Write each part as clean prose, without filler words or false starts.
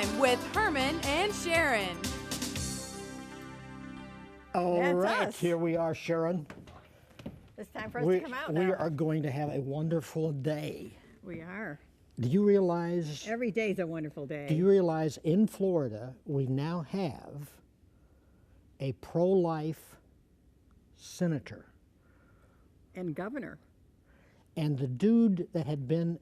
Time with Herman and Sharron. All right, us. here we are, Sharron. It's time for us to come out now. We are going to have a wonderful day. We are. Do you realize? Every day is a wonderful day. Do you realize in Florida we now have a pro-life senator? And governor. And the dude that had been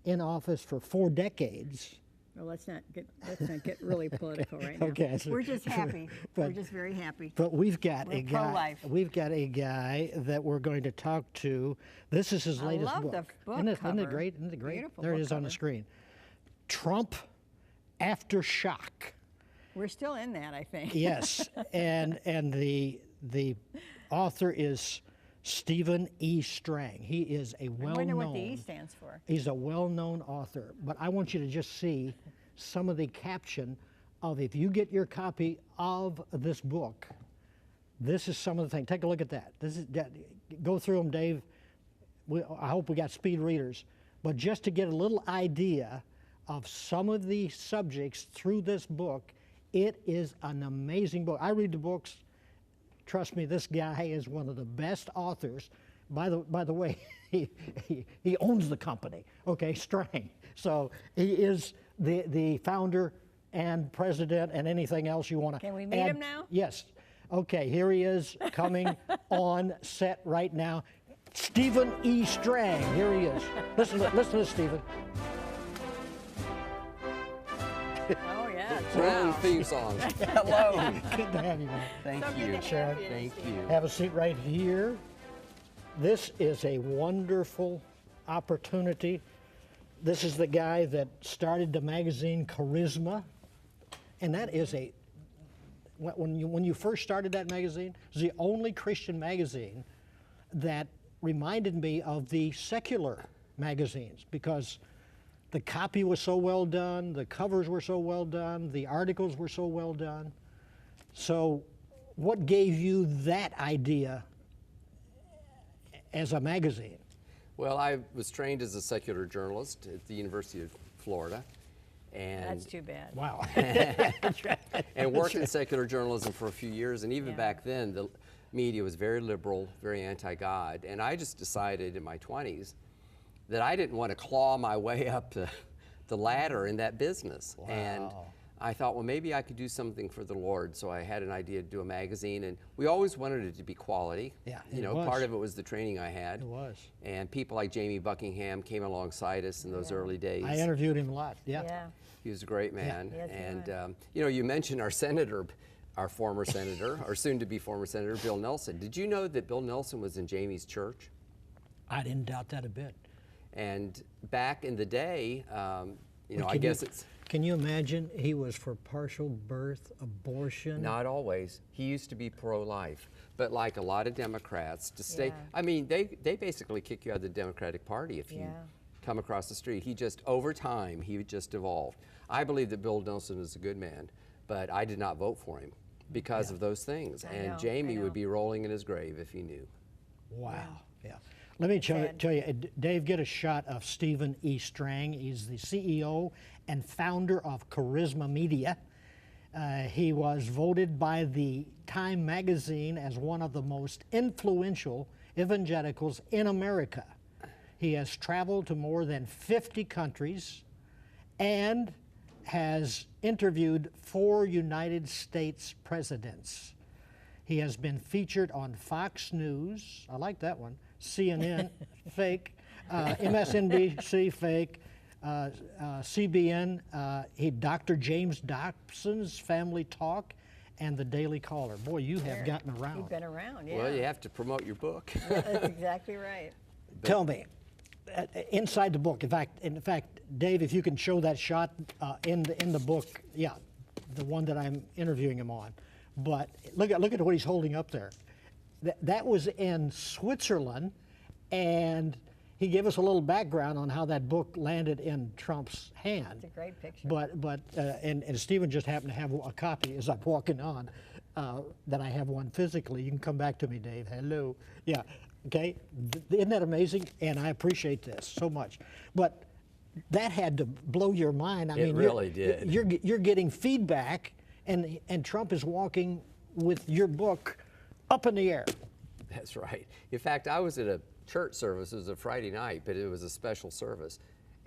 in office for 4 decades. Well, let's not get really political right now. Okay, We're just happy. We're just very happy. But we've got We're a guy. pro-life. We've got a guy that we're going to talk to. This is his latest love book. the book Isn't it cover. great? Isn't it great? Beautiful There it book is on the cover. screen. Trump, Aftershock. We're still in that, I think. Yes, and the author is Stephen E. Strang. He is a well-known. I wonder what the E stands for. He's a well-known author, but I want you to just see some of the caption of, if you get your copy of this book, this is some of the things. Take a look at that. Go through them, Dave. I hope we got speed readers, but just to get a little idea of some of the subjects through this book, it is an amazing book. I read the books. Trust me, this guy is one of the best authors. By the way, he owns the company, okay, Strang. So he is the founder and president and anything else you want to. Can we meet him now? Yes. Okay, here he is coming on set right now. Stephen E. Strang, here he is. Listen to this, Stephen. Oh, yeah. Thrilling theme song. Hello. Good to have you, man. Thank So good you. to have Sharon. you. Thank you. Have a seat right here. This is a wonderful opportunity. This is the guy that started the magazine Charisma, and that is when you first started that magazine, it was the only Christian magazine that reminded me of the secular magazines, because the copy was so well done, the covers were so well done, the articles were so well done. So what gave you that idea as a magazine? Well, I was trained as a secular journalist at the University of Florida, and That's too bad. Wow. and worked in secular journalism for a few years. And even Yeah. back then, the media was very liberal, very anti-God. And I just decided in my 20s that I didn't want to claw my way up the ladder in that business. Wow. And I thought, well, maybe I could do something for the Lord. So I had an idea to do a magazine, and we always wanted it to be quality. Yeah, you it know, was. part of it was the training I had. It was. And people like Jamie Buckingham came alongside us in those early days. I interviewed him a lot. Yeah. Yeah. He was a great man. Yes, he and was. you know, you mentioned our senator, our former senator, or soon-to-be former senator, Bill Nelson. Did you know that Bill Nelson was in Jamie's church? I didn't doubt that a bit. And back in the day, you know, Well, I guess it's Can you imagine he was for partial birth abortion? not always. He used to be pro-life, but like a lot of Democrats, to stay. Yeah. I mean, they basically kick you out of the Democratic Party if you Yeah. come across the street. He just, over time, he just evolved. I believe that Bill Nelson is a good man, but I did not vote for him because of those things. I And know, Jamie I would know. be rolling in his grave if he knew. Wow. Yeah. Let me Sad. tell you, Dave, get a shot of Stephen E. Strang. He's the CEO and founder of Charisma Media. He was voted by the Time magazine as one of the most influential evangelicals in America. He has traveled to more than 50 countries and has interviewed 4 United States presidents. He has been featured on Fox News, I like that one, CNN, fake, MSNBC, fake, CBN, Dr. James Dobson's Family Talk, and the Daily Caller. Boy, you have gotten around. You've been around, yeah. Well, you have to promote your book. That's exactly right. Tell me, inside the book, in fact, Dave, if you can show that shot in the book, yeah, the one that I'm interviewing him on. But look at what he's holding up there. That was in Switzerland, and he gave us a little background on how that book landed in Trump's hand. It's a great picture. And Stephen just happened to have a copy as I'm walking on, that I have one physically. You can come back to me, Dave. Hello. Yeah. Okay. Isn't that amazing? And I appreciate this so much. But that had to blow your mind. I It mean, really did. You're getting feedback, and Trump is walking with your book up in the air. That's right. In fact, I was at a church service. It was a Friday night, but it was a special service.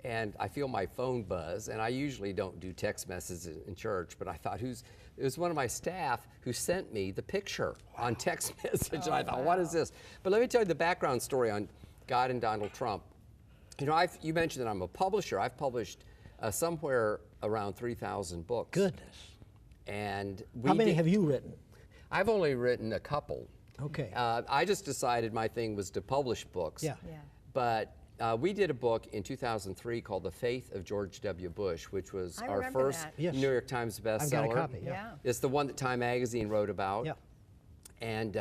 And I feel my phone buzz, and I usually don't do text messages in church, but I thought, it was one of my staff who sent me the picture on text message, and I thought, what is this? But let me tell you the background story on God and Donald Trump. You know, you mentioned that I'm a publisher. I've published somewhere around 3,000 books. Goodness. And how many have you written? I've only written a couple. Okay. I just decided my thing was to publish books. Yeah. But we did a book in 2003 called The Faith of George W. Bush, which was I our remember first that. Yes. New York Times bestseller. I've got a copy. Yeah. It's the one that Time Magazine wrote about. Yeah. And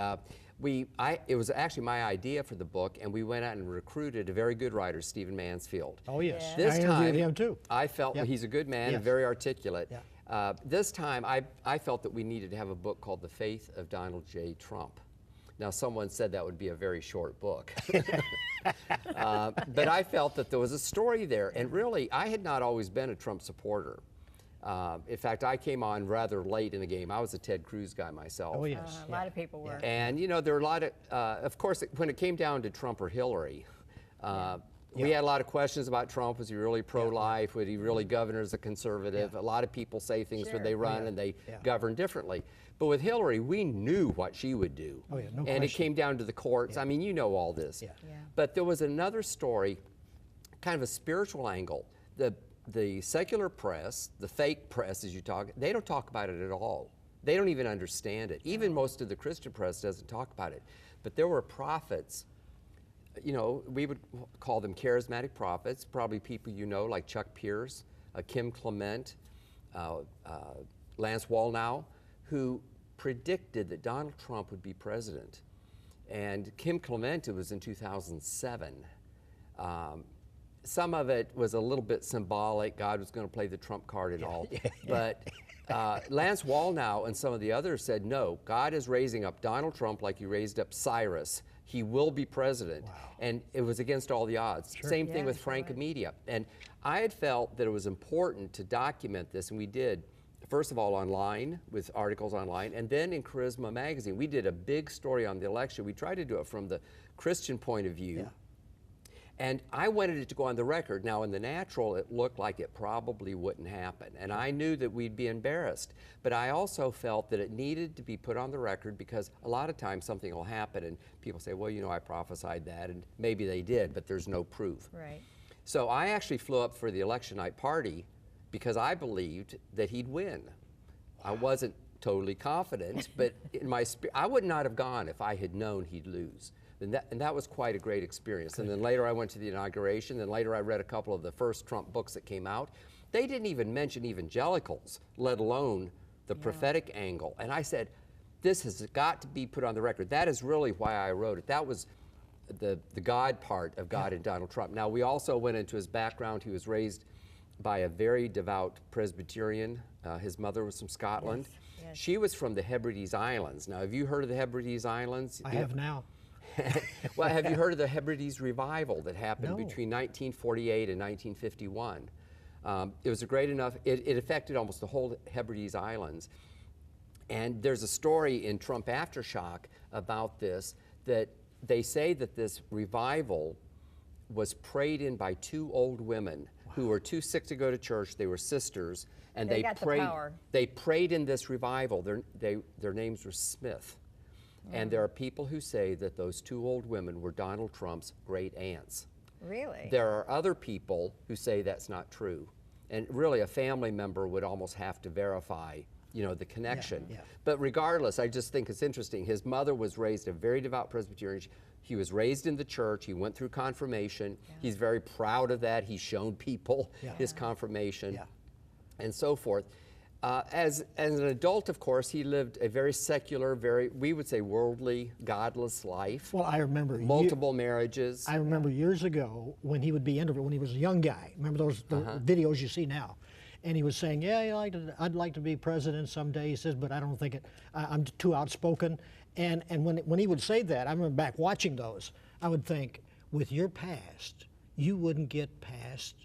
it was actually my idea for the book, and we went out and recruited a very good writer, Stephen Mansfield. Oh yes. This I time, interviewed him too. I felt Yep. he's a good man, Yes. and very articulate. Yeah. This time, I felt that we needed to have a book called The Faith of Donald J. Trump. Now, someone said that would be a very short book. But I felt that there was a story there. And really, I had not always been a Trump supporter. In fact, I came on rather late in the game. I was a Ted Cruz guy myself. Oh yes. A lot of people were. And, you know, there were a lot of course, when it came down to Trump or Hillary, we had a lot of questions about Trump. Was he really pro-life? Would he really govern as a conservative? A lot of people say things when they run and they govern differently. But with Hillary, we knew what she would do. Oh, yeah, no and question. it came down to the courts. I mean, you know all this. Yeah. But there was another story, kind of a spiritual angle. The secular press, the fake press as you talk, they don't talk about it at all. They don't even understand it. Even most of the Christian press doesn't talk about it. But there were prophets, you know, we would call them charismatic prophets, probably people you know, like Chuck Pierce, Kim Clement, Lance Wallnau, who predicted that Donald Trump would be president. And Kim Clement, it was in 2007. Some of it was a little bit symbolic. God was going to play the Trump card and all. But Lance Wallnau and some of the others said, no, God is raising up Donald Trump like he raised up Cyrus. He will be president. Wow. And it was against all the odds. Sure. Same thing with Frank Media. And I had felt that it was important to document this, and we did. First of all, online, with articles online, and then in Charisma magazine. We did a big story on the election. We tried to do it from the Christian point of view. Yeah. And I wanted it to go on the record. Now, in the natural, it looked like it probably wouldn't happen. And I knew that we'd be embarrassed. But I also felt that it needed to be put on the record because a lot of times something will happen and people say, well, you know, I prophesied that. And maybe they did, but there's no proof. Right. So I actually flew up for the election night party because I believed that he'd win. I wasn't totally confident, but in my spirit, I would not have gone if I had known he'd lose. And that was quite a great experience. And then later I went to the inauguration, then later I read a couple of the first Trump books that came out. They didn't even mention evangelicals, let alone the prophetic angle. And I said, this has got to be put on the record. That is really why I wrote it. That was the God part of God and Donald Trump. Now, we also went into his background. He was raised by a very devout Presbyterian. His mother was from Scotland. Yes. She was from the Hebrides Islands. Now, have you heard of the Hebrides Islands? I have now. Well, have you heard of the Hebrides revival that happened No. between 1948 and 1951? It was a great enough, it affected almost the whole Hebrides Islands. And there's a story in Trump Aftershock about this, that they say that this revival was prayed in by two old women who were too sick to go to church. They were sisters, and They they got the prayed. power. They prayed in this revival. Their names were Smith. And there are people who say that those two old women were Donald Trump's great aunts. Really? There are other people who say that's not true. And really a family member would almost have to verify, you know, the connection. Yeah. But regardless, I just think it's interesting. His mother was raised a very devout Presbyterian. He was raised in the church. He went through confirmation. He's very proud of that. He's shown people his confirmation and so forth. As an adult, of course, he lived a very secular, we would say worldly, godless life. Well, I remember multiple marriages. I remember years ago when he would be interviewed, when he was a young guy. Remember those videos you see now? And he was saying, yeah, I'd like to be president someday. He says, but I don't think I'm too outspoken. And when he would say that, I remember back watching those, I would think, with your past, you wouldn't get past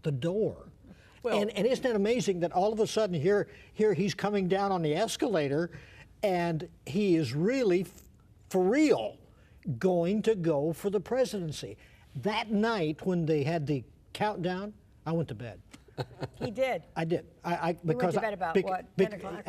the door. Well, And isn't it amazing that all of a sudden here he's coming down on the escalator, and he is really, for real, going to go for the presidency. That night when they had the countdown, I went to bed. He did. I did. I You went to bed about what, 10 o'clock?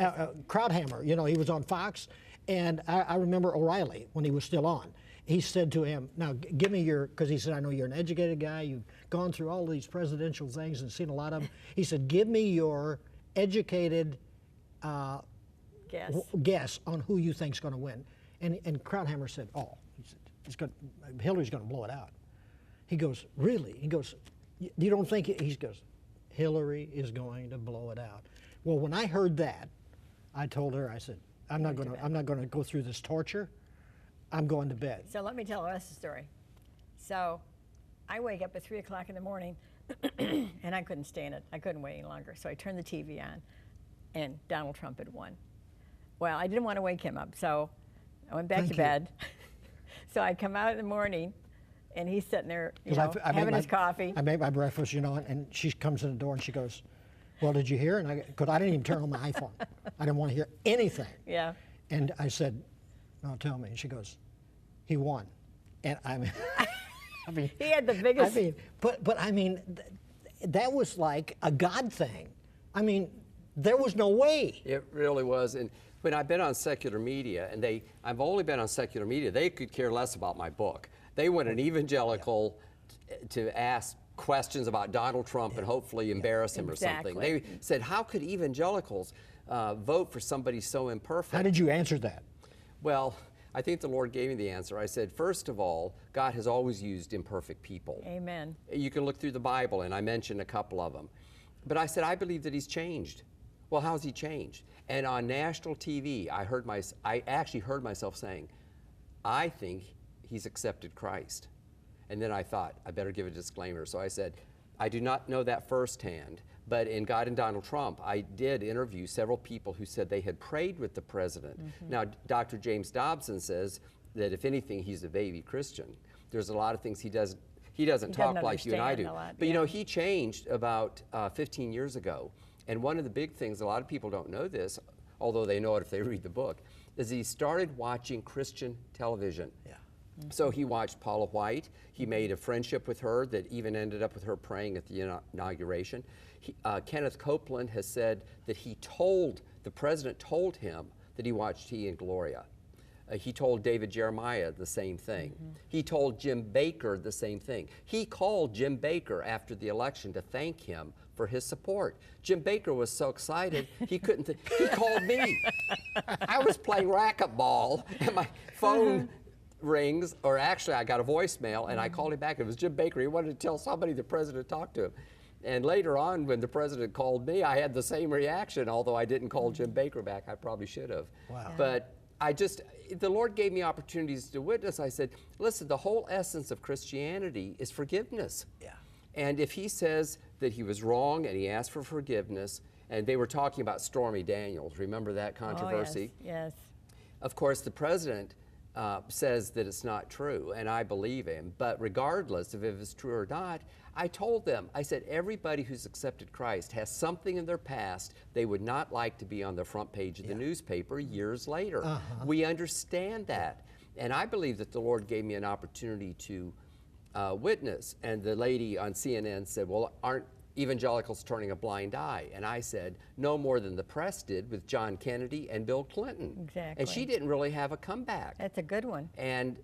Krauthammer, you know, he was on Fox, and I remember O'Reilly when he was still on. He said to him, now give me your, because he said, I know you're an educated guy, you've gone through all these presidential things and seen a lot of them. He said, give me your educated guess on who you think's going to win. And Krauthammer said, oh, he said, Hillary's going to blow it out. He goes, really? He goes, you don't think, he goes, Hillary is going to blow it out. Well, when I heard that, I told her, I said, I'm not going to go through this torture. I'm going to bed. So let me tell us the story. So I wake up at 3 o'clock in the morning, and I couldn't stand it. I couldn't wait any longer. So I turned the TV on, and Donald Trump had won. Well, I didn't want to wake him up, so I went back to bed. So I come out in the morning, and he's sitting there, you know, having his coffee. I made my breakfast, you know, and she comes in the door and she goes, well, did you hear? And because I didn't even turn on my iPhone. I didn't want to hear anything. Yeah. And I said, no, tell me. And she goes, he won. And I mean, he had the biggest. I mean, but I mean, that was like a God thing. I mean, there was no way. It really was. And when I've been on secular media, and I've only been on secular media, they could care less about my book. They want an evangelical to ask questions about Donald Trump and hopefully embarrass him or something. They said, how could evangelicals vote for somebody so imperfect? How did you answer that? Well, I think the Lord gave me the answer. I said, first of all, God has always used imperfect people. Amen. You can look through the Bible, and I mentioned a couple of them. But I said, I believe that he's changed. Well, how's he changed? And on national TV, I actually heard myself saying, I think he's accepted Christ. And then I thought, I better give a disclaimer. So I said, I do not know that firsthand, but in God and Donald Trump, I did interview several people who said they had prayed with the president. Now, Dr. James Dobson says that if anything, he's a baby Christian. There's a lot of things he doesn't talk like you and I do. But you know, he changed about 15 years ago. And one of the big things, a lot of people don't know this, although they know it if they read the book, is he started watching Christian television. Yeah. So he watched Paula White. He made a friendship with her that even ended up with her praying at the inauguration. Kenneth Copeland has said that the president told him that he watched He and Gloria. He told David Jeremiah the same thing. He told Jim Baker the same thing. He called Jim Baker after the election to thank him for his support. Jim Baker was so excited he couldn't he called me. I was playing racquetball and my phone rings, or actually I got a voicemail and I called him back. It was Jim Baker. He wanted to tell somebody the president talked to him. And later on, when the president called me, I had the same reaction, although I didn't call Jim Baker back. I probably should have. Wow. But the Lord gave me opportunities to witness. I said, listen, the whole essence of Christianity is forgiveness. Yeah. And if he says that he was wrong and he asked for forgiveness, and they were talking about Stormy Daniels, remember that controversy? Oh, yes. Of course, the president says that it's not true, and I believe him. But regardless of if it's true or not, I told them, I said, everybody who's accepted Christ has something in their past they would not like to be on the front page of the newspaper years later. We understand that. And I believe that the Lord gave me an opportunity to witness. And the lady on CNN said, well, aren't evangelicals turning a blind eye? And I said, no more than the press did with John Kennedy and Bill Clinton. Exactly. And she didn't really have a comeback. That's a good one. And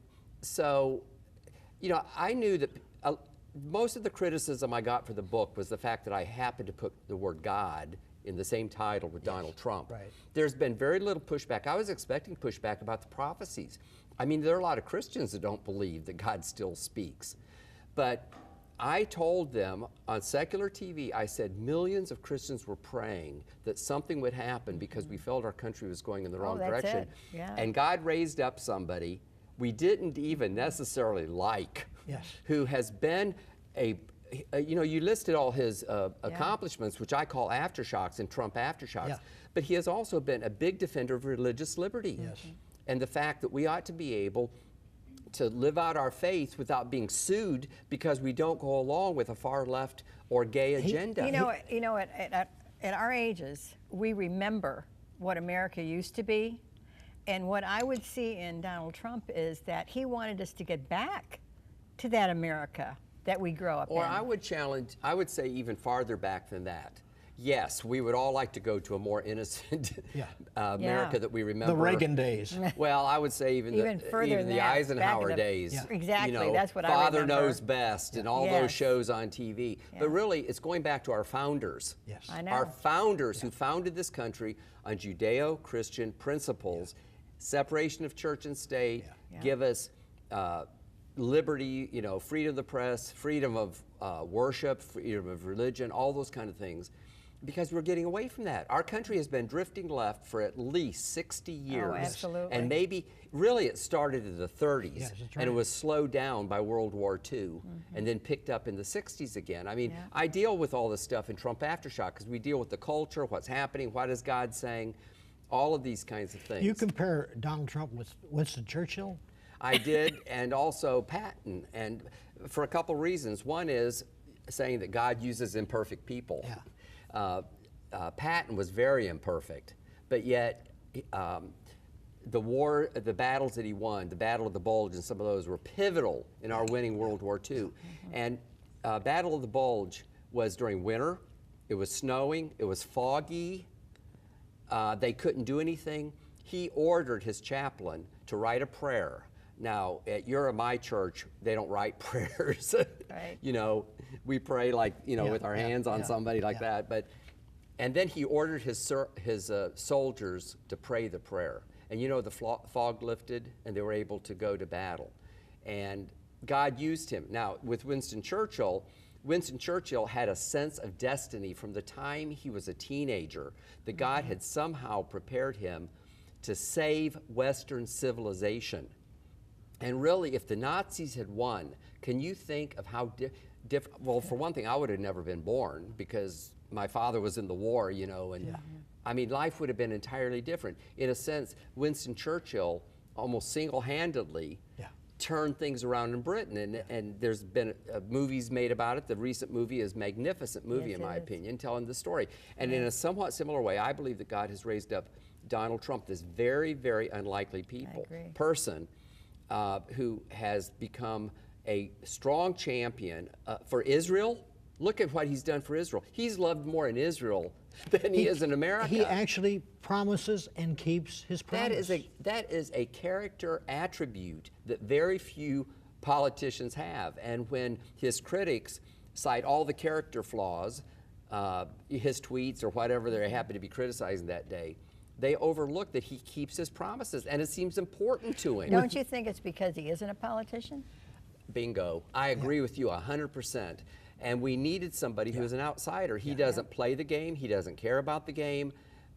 so, you know, I knew that most of the criticism I got for the book was the fact that I happened to put the word God in the same title with Donald Trump. Right. There's been very little pushback. I was expecting pushback about the prophecies. I mean, there are a lot of Christians that don't believe that God still speaks. But I told them on secular TV, I said millions of Christians were praying that something would happen because we felt our country was going in the wrong direction. It. Yeah. And God raised up somebody we didn't even necessarily like, who has been you know, you listed all his accomplishments, which I call aftershocks and Trump aftershocks, but he has also been a big defender of religious liberty. And the fact that we ought to be able to live out our faith without being sued because we don't go along with a far left or gay agenda. At our ages, we remember what America used to be, and what I would see in Donald Trump is that he wanted us to get back to that America that we grow up in. Or I would say even farther back than that. Yes, we would all like to go to a more innocent America that we remember. The Reagan days. Well, I would say even further than the that, Eisenhower days. Yeah. Exactly, that's what I Father remember. Knows Best and all those shows on TV. Yeah. But really, it's going back to our founders. Yes. I know. Our founders who founded this country on Judeo-Christian principles, separation of church and state, give us liberty, freedom of the press, freedom of worship, freedom of religion, all those kind of things. Because we're getting away from that. Our country has been drifting left for at least 60 years. Oh, absolutely. And maybe, really it started in the 30s, Yes, that's and it right. was slowed down by World War II, and then picked up in the 60s again. I mean, I deal with all this stuff in Trump Aftershock, because we deal with the culture, what's happening, what is God saying, all of these kinds of things. You compare Donald Trump with Winston Churchill? I did, and also Patton, and for a couple reasons. One is saying that God uses imperfect people. Yeah. Patton was very imperfect, but yet the battles that he won, the Battle of the Bulge and some of those were pivotal in our winning World War II. And Battle of the Bulge was during winter, it was snowing, it was foggy, they couldn't do anything. He ordered his chaplain to write a prayer. Now, at your or my church, they don't write prayers. Right. We pray like, with our hands on somebody like that. And then he ordered his soldiers to pray the prayer. And the fog lifted and they were able to go to battle. And God used him. Now, with Winston Churchill had a sense of destiny from the time he was a teenager, that God had somehow prepared him to save Western civilization. And really, if the Nazis had won, can you think of how different? Well, for one thing, I would have never been born because my father was in the war, and I mean, life would have been entirely different. In a sense, Winston Churchill almost single-handedly turned things around in Britain, and there's been movies made about it. The recent movie is a magnificent movie, in my opinion, telling the story. And in a somewhat similar way, I believe that God has raised up Donald Trump, this very, very unlikely person, who has become a strong champion for Israel. Look at what he's done for Israel. He's loved more in Israel than he is in America. He actually promises and keeps his promise. That is a character attribute that very few politicians have. And when his critics cite all the character flaws, his tweets or whatever they happen to be criticizing that day, they overlook that he keeps his promises, and it seems important to him. Don't you think it's because he isn't a politician? Bingo. I agree with you 100%. And we needed somebody who is an outsider. He doesn't play the game. He doesn't care about the game.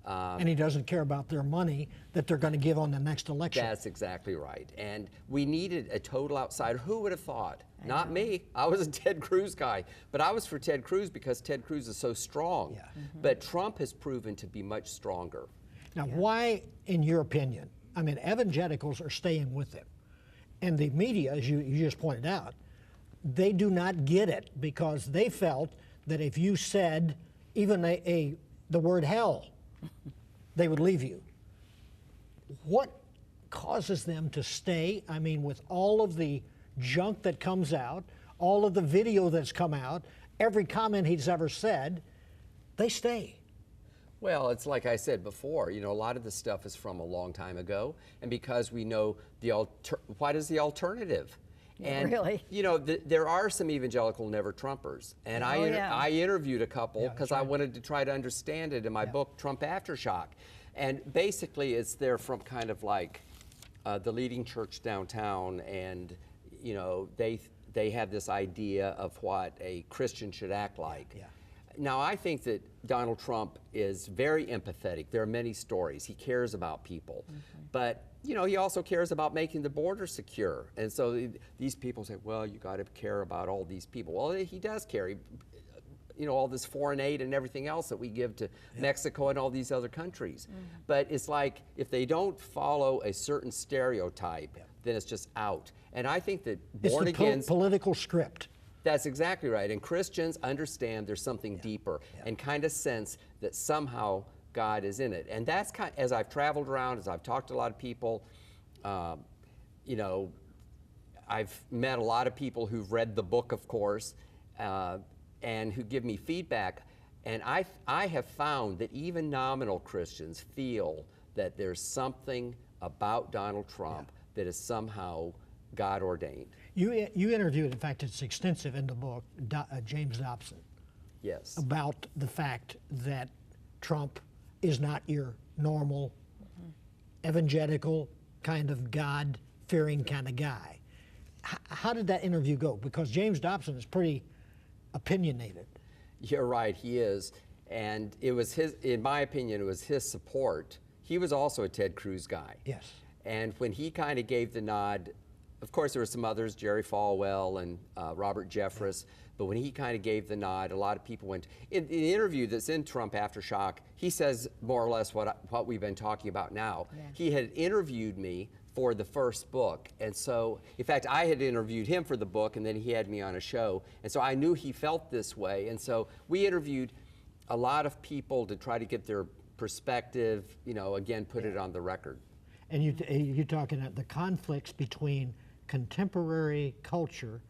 And he doesn't care about their money that they're going to give on the next election. That's exactly right. And we needed a total outsider. Who would have thought? Not me. I was a Ted Cruz guy. But I was for Ted Cruz because Ted Cruz is so strong. Yeah. But Trump has proven to be much stronger. Now, why, in your opinion, I mean, evangelicals are staying with him. And the media, as you just pointed out, they do not get it because they felt that if you said even the word hell, they would leave you. What causes them to stay? I mean, with all of the junk that comes out, all of the video that's come out, every comment he's ever said, they stay. Well, it's like I said before, a lot of this stuff is from a long time ago, and because we know what is the alternative? And, really? There are some evangelical never-Trumpers, and I interviewed a couple because I wanted to try to understand it in my book, Trump Aftershock. And basically, they're from kind of like the leading church downtown, and, they have this idea of what a Christian should act like. Yeah. Now, I think that Donald Trump is very empathetic. There are many stories. He cares about people. But, he also cares about making the border secure. And so these people say, well, you got to care about all these people. Well, he does care. All this foreign aid and everything else that we give to Mexico and all these other countries. But it's like if they don't follow a certain stereotype, then it's just out. And I think that It's born the again. political script. That's exactly right. And Christians understand there's something deeper and kind of sense that somehow God is in it. And that's kind as I've traveled around, as I've talked to a lot of people, you know, I've met a lot of people who've read the book, of course, and who give me feedback. And I have found that even nominal Christians feel that there's something about Donald Trump that is somehow God ordained. You interviewed, in fact, it's extensive in the book, James Dobson. Yes. About the fact that Trump is not your normal evangelical kind of God-fearing kind of guy. How did that interview go? Because James Dobson is pretty opinionated. You're right, he is. And it was his, in my opinion, it was his support. He was also a Ted Cruz guy. Yes. And when he kind of gave the nod, of course there were some others, Jerry Falwell and Robert Jeffress, but when he kind of gave the nod, a lot of people went. In the interview that's in Trump Aftershock, he says more or less what we've been talking about now. Yeah. He had interviewed me for the first book, and so, in fact, I had interviewed him for the book, and then he had me on a show, and so I knew he felt this way, and so we interviewed a lot of people to try to get their perspective, you know, again, put it on the record. And you're talking about the conflicts between contemporary culture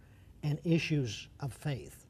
and issues of faith.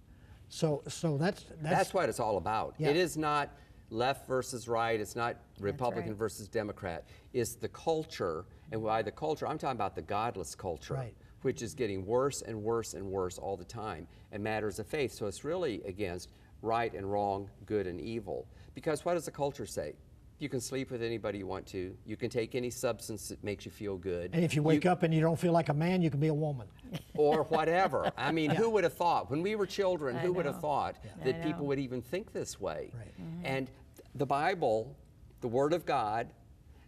So that's what it's all about. Yeah. It is not left versus right. It's not Republican right. versus Democrat. It's the culture, and by the culture, I'm talking about the godless culture, Right. which is getting worse and worse and worse all the time in matters of faith. So it's really against right and wrong, good and evil. Because what does the culture say? You can sleep with anybody you want to. You can take any substance that makes you feel good. And if you wake up and you don't feel like a man, you can be a woman. Or whatever. I mean, who would have thought? When we were children, who would have know. thought I that people know. would even think this way? Right. And the Bible, the Word of God,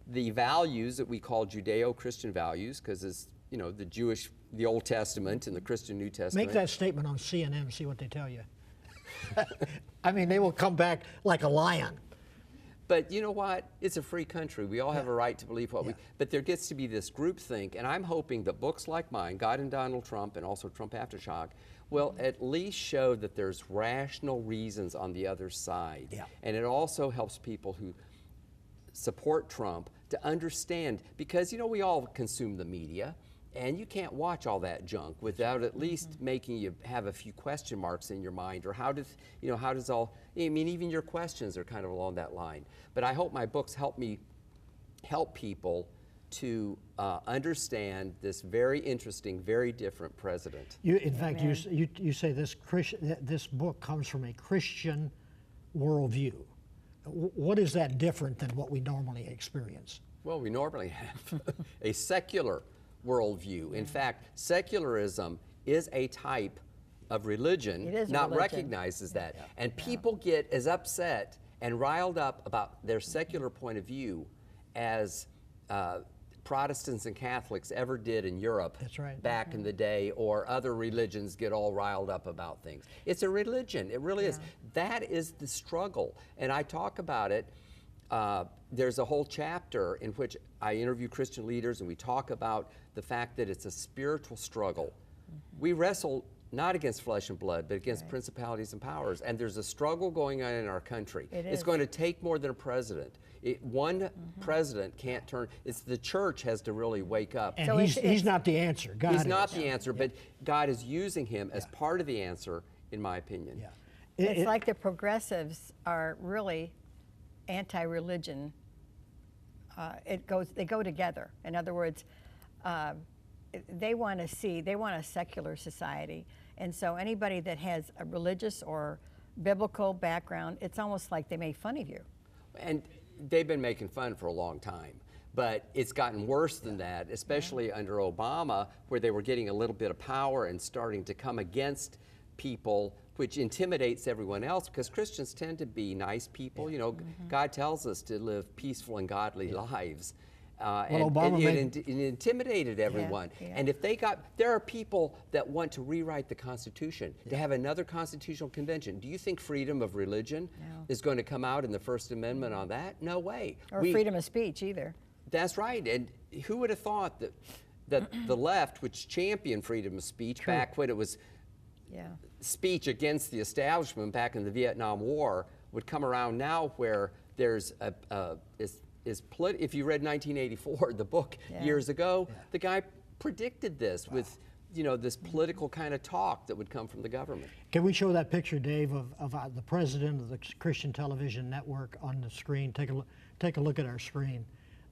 the values that we call Judeo-Christian values, because it's, you know, the Old Testament and the Christian New Testament. Make that statement on CNN and see what they tell you. I mean, they will come back like a lion. But you know what? It's a free country. We all have a right to believe what we. But there gets to be this groupthink, and I'm hoping that books like mine, God and Donald Trump, and also Trump Aftershock, will at least show that there's rational reasons on the other side. Yeah. And it also helps people who support Trump to understand, because you know we all consume the media, and you can't watch all that junk without at least making you have a few question marks in your mind, or how does all, I mean, even your questions are kind of along that line. But I hope my books help people to understand this very interesting, very different president. In fact, you say this book comes from a Christian worldview. What is that different than what we normally experience? Well, we normally have a secular worldview. In fact, secularism is a type of religion, It is a not religion. recognizes that. And people get as upset and riled up about their secular point of view as Protestants and Catholics ever did in Europe. That's right. Back in the day, or other religions get all riled up about things. It's a religion, it really is. That is the struggle, and I talk about it. There's a whole chapter in which I interview Christian leaders, and we talk about the fact that it's a spiritual struggle. We wrestle not against flesh and blood, but against principalities and powers. And there's a struggle going on in our country. It's going to take more than a president. One president can't turn. It's the church has to really wake up. And So he's not the answer. God He's not is. the answer, but God is using him as part of the answer, in my opinion. Yeah. It's like the progressives are really anti-religion. They go together. In other words, they want a secular society, and so anybody that has a religious or biblical background, it's almost like they make fun of you. And they've been making fun for a long time. But it's gotten worse than that, especially under Obama, where they were getting a little bit of power and starting to come against people, which intimidates everyone else, because Christians tend to be nice people. You know, God tells us to live peaceful and godly lives. It intimidated everyone. Yeah. And if there are people that want to rewrite the Constitution, to have another constitutional convention. Do you think freedom of religion is going to come out in the First Amendment on that? No way. Or freedom of speech either. That's right. And who would have thought that the left, which championed freedom of speech back when it was speech against the establishment back in the Vietnam War, would come around now where there's if you read 1984, the book years ago, the guy predicted this with, you know, this political kind of talk that would come from the government. Can we show that picture, Dave, of the president of the Christian television network on the screen? Take a look at our screen.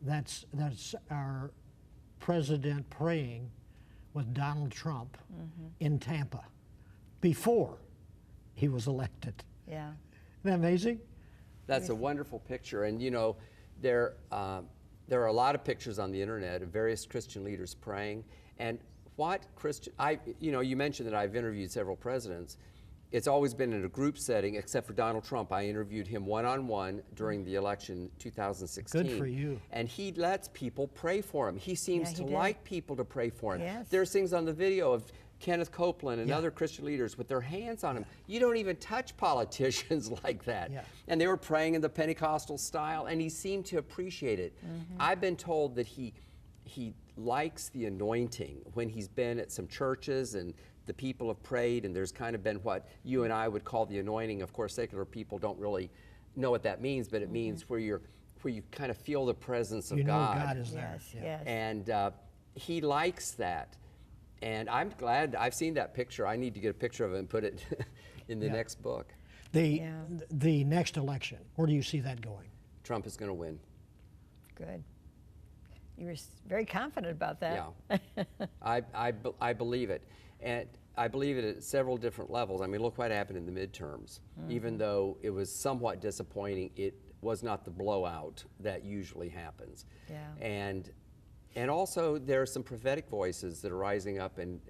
That's our president praying with Donald Trump in Tampa before he was elected. Yeah. Isn't that amazing? That's a wonderful picture, and you know, there are a lot of pictures on the internet of various Christian leaders praying. And what Christian, you know, you mentioned that I've interviewed several presidents. It's always been in a group setting, except for Donald Trump. I interviewed him one-on-one during the election 2016. Good for you. And he lets people pray for him. He seems to like people to pray for him. Yes. There's things on the video of Kenneth Copeland and other Christian leaders with their hands on him. You don't even touch politicians like that. And they were praying in the Pentecostal style, and he seemed to appreciate it. I've been told that he likes the anointing when he's been at some churches and the people have prayed, and there's kind of been what you and I would call the anointing. Of course, secular people don't really know what that means, but it means where you kind of feel the presence of God. You know God is there. Yes. And he likes that. And I'm glad I've seen that picture. I need to get a picture of it and put it in the next book. The next election, where do you see that going? Trump is going to win. Good. You were very confident about that. Yeah, I believe it. And I believe it at several different levels. I mean, look what happened in the midterms. Even though it was somewhat disappointing, it was not the blowout that usually happens. Yeah. And also, there are some prophetic voices that are rising up and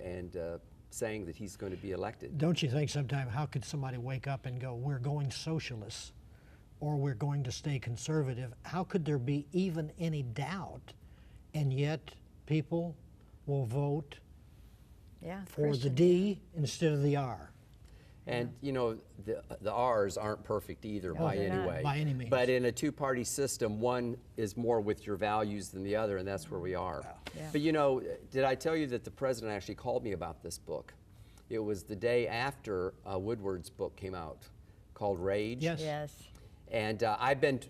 saying that he's going to be elected. Don't you think sometimes, how could somebody wake up and go, we're going socialist, or we're going to stay conservative? How could there be even any doubt? And yet, people will vote for the D instead of the R. And you know, the R's aren't perfect either by any means. But in a two-party system, one is more with your values than the other, and that's where we are. But you know, did I tell you that the president actually called me about this book? It was the day after Woodward's book came out, called Rage. Yes. And I've been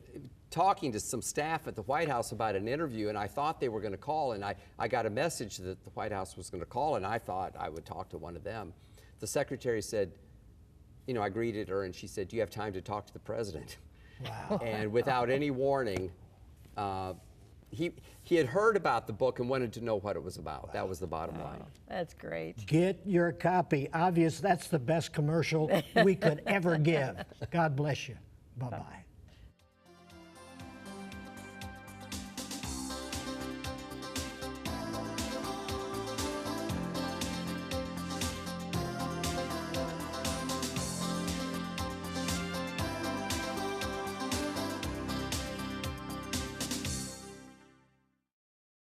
talking to some staff at the White House about an interview, and I thought they were going to call, and I got a message that the White House was going to call, and I thought I would talk to one of them. The secretary said, you know, I greeted her, and she said, do you have time to talk to the president? Wow. And without any warning, he had heard about the book and wanted to know what it was about. Wow. That was the bottom line. That's great. Get your copy. Obvious, that's the best commercial we could ever give. God bless you. Bye-bye.